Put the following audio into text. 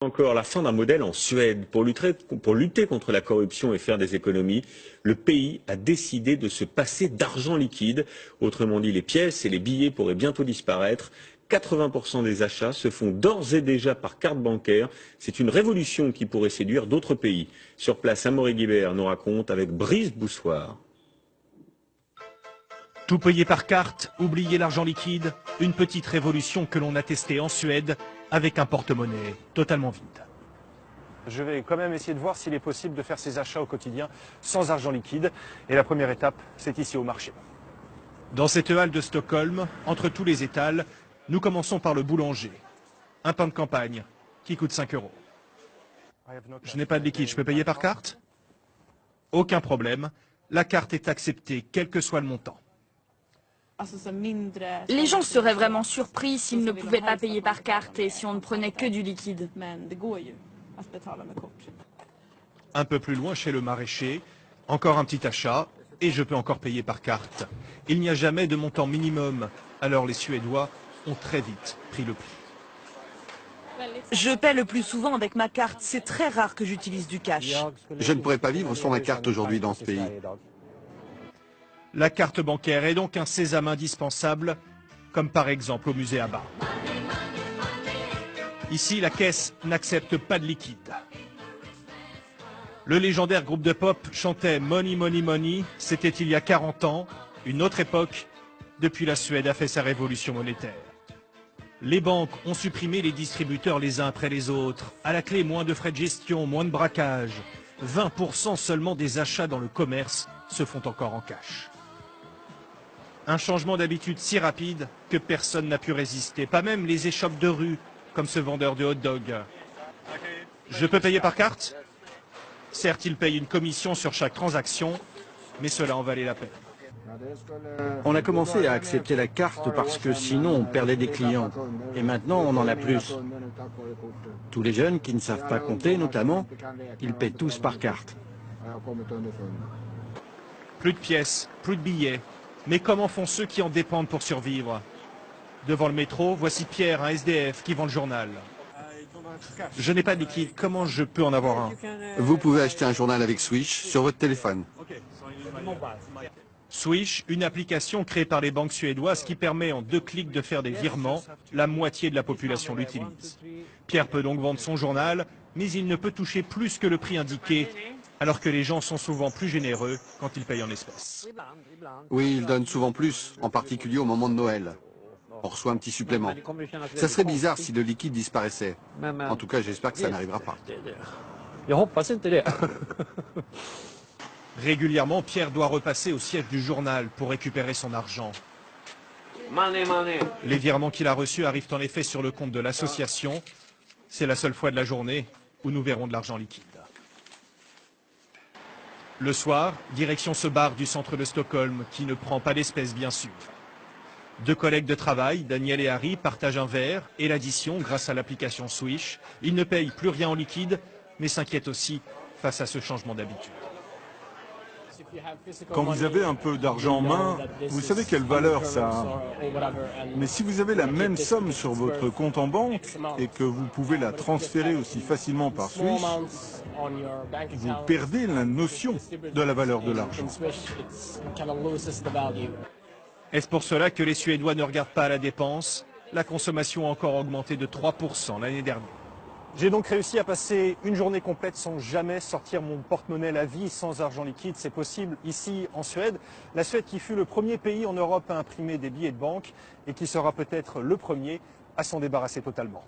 Encore la fin d'un modèle en Suède. Pour lutter contre la corruption et faire des économies, le pays a décidé de se passer d'argent liquide. Autrement dit, les pièces et les billets pourraient bientôt disparaître. 80% des achats se font d'ores et déjà par carte bancaire. C'est une révolution qui pourrait séduire d'autres pays. Sur place, Amaury Guibert nous raconte avec Brice Boussoir. Tout payer par carte, oublier l'argent liquide, une petite révolution que l'on a testée en Suède avec un porte-monnaie totalement vide. Je vais quand même essayer de voir s'il est possible de faire ses achats au quotidien sans argent liquide. Et la première étape, c'est ici au marché. Dans cette halle de Stockholm, entre tous les étals, nous commençons par le boulanger. Un pain de campagne qui coûte 5 €. Je n'ai pas de liquide, je peux payer par carte? Aucun problème, la carte est acceptée quel que soit le montant. Les gens seraient vraiment surpris s'ils ne pouvaient pas payer par carte et si on ne prenait que du liquide. Un peu plus loin, chez le maraîcher, encore un petit achat et je peux encore payer par carte. Il n'y a jamais de montant minimum, alors les Suédois ont très vite pris le pli. Je paie le plus souvent avec ma carte, c'est très rare que j'utilise du cash. Je ne pourrais pas vivre sans ma carte aujourd'hui dans ce pays. La carte bancaire est donc un sésame indispensable, comme par exemple au musée Abba. Ici, la caisse n'accepte pas de liquide. Le légendaire groupe de pop chantait Money, Money, Money. C'était il y a 40 ans, une autre époque. Depuis, la Suède a fait sa révolution monétaire. Les banques ont supprimé les distributeurs les uns après les autres. À la clé, moins de frais de gestion, moins de braquage. 20% seulement des achats dans le commerce se font encore en cash. Un changement d'habitude si rapide que personne n'a pu résister, pas même les échoppes de rue, comme ce vendeur de hot-dog. Je peux payer par carte? Certes, il paye une commission sur chaque transaction, mais cela en valait la peine. On a commencé à accepter la carte parce que sinon on perdait des clients. Et maintenant on en a plus. Tous les jeunes qui ne savent pas compter notamment, ils paient tous par carte. Plus de pièces, plus de billets. Mais comment font ceux qui en dépendent pour survivre? Devant le métro, voici Pierre, un SDF, qui vend le journal. Je n'ai pas de liquide, comment je peux en avoir un? Vous pouvez acheter un journal avec Swish sur votre téléphone. Swish, une application créée par les banques suédoises qui permet en 2 clics de faire des virements. La moitié de la population l'utilise. Pierre peut donc vendre son journal, mais il ne peut toucher plus que le prix indiqué, alors que les gens sont souvent plus généreux quand ils payent en espèces. Oui, ils donnent souvent plus, en particulier au moment de Noël. On reçoit un petit supplément. Ça serait bizarre si le liquide disparaissait. En tout cas, j'espère que ça n'arrivera pas. Régulièrement, Pierre doit repasser au siège du journal pour récupérer son argent. Les virements qu'il a reçus arrivent en effet sur le compte de l'association. C'est la seule fois de la journée où nous verrons de l'argent liquide. Le soir, direction ce bar du centre de Stockholm qui ne prend pas d'espèces bien sûr. 2 collègues de travail, Daniel et Harry, partagent un verre et l'addition grâce à l'application Swish. Ils ne payent plus rien en liquide, mais s'inquiètent aussi face à ce changement d'habitude. Quand vous avez un peu d'argent en main, vous savez quelle valeur ça a. Mais si vous avez la même somme sur votre compte en banque et que vous pouvez la transférer aussi facilement par Swish, vous perdez la notion de la valeur de l'argent. Est-ce pour cela que les Suédois ne regardent pas à la dépense? La consommation a encore augmenté de 3% l'année dernière. J'ai donc réussi à passer une journée complète sans jamais sortir mon porte-monnaie. La vie sans argent liquide, c'est possible ici en Suède. La Suède qui fut le premier pays en Europe à imprimer des billets de banque et qui sera peut-être le premier à s'en débarrasser totalement.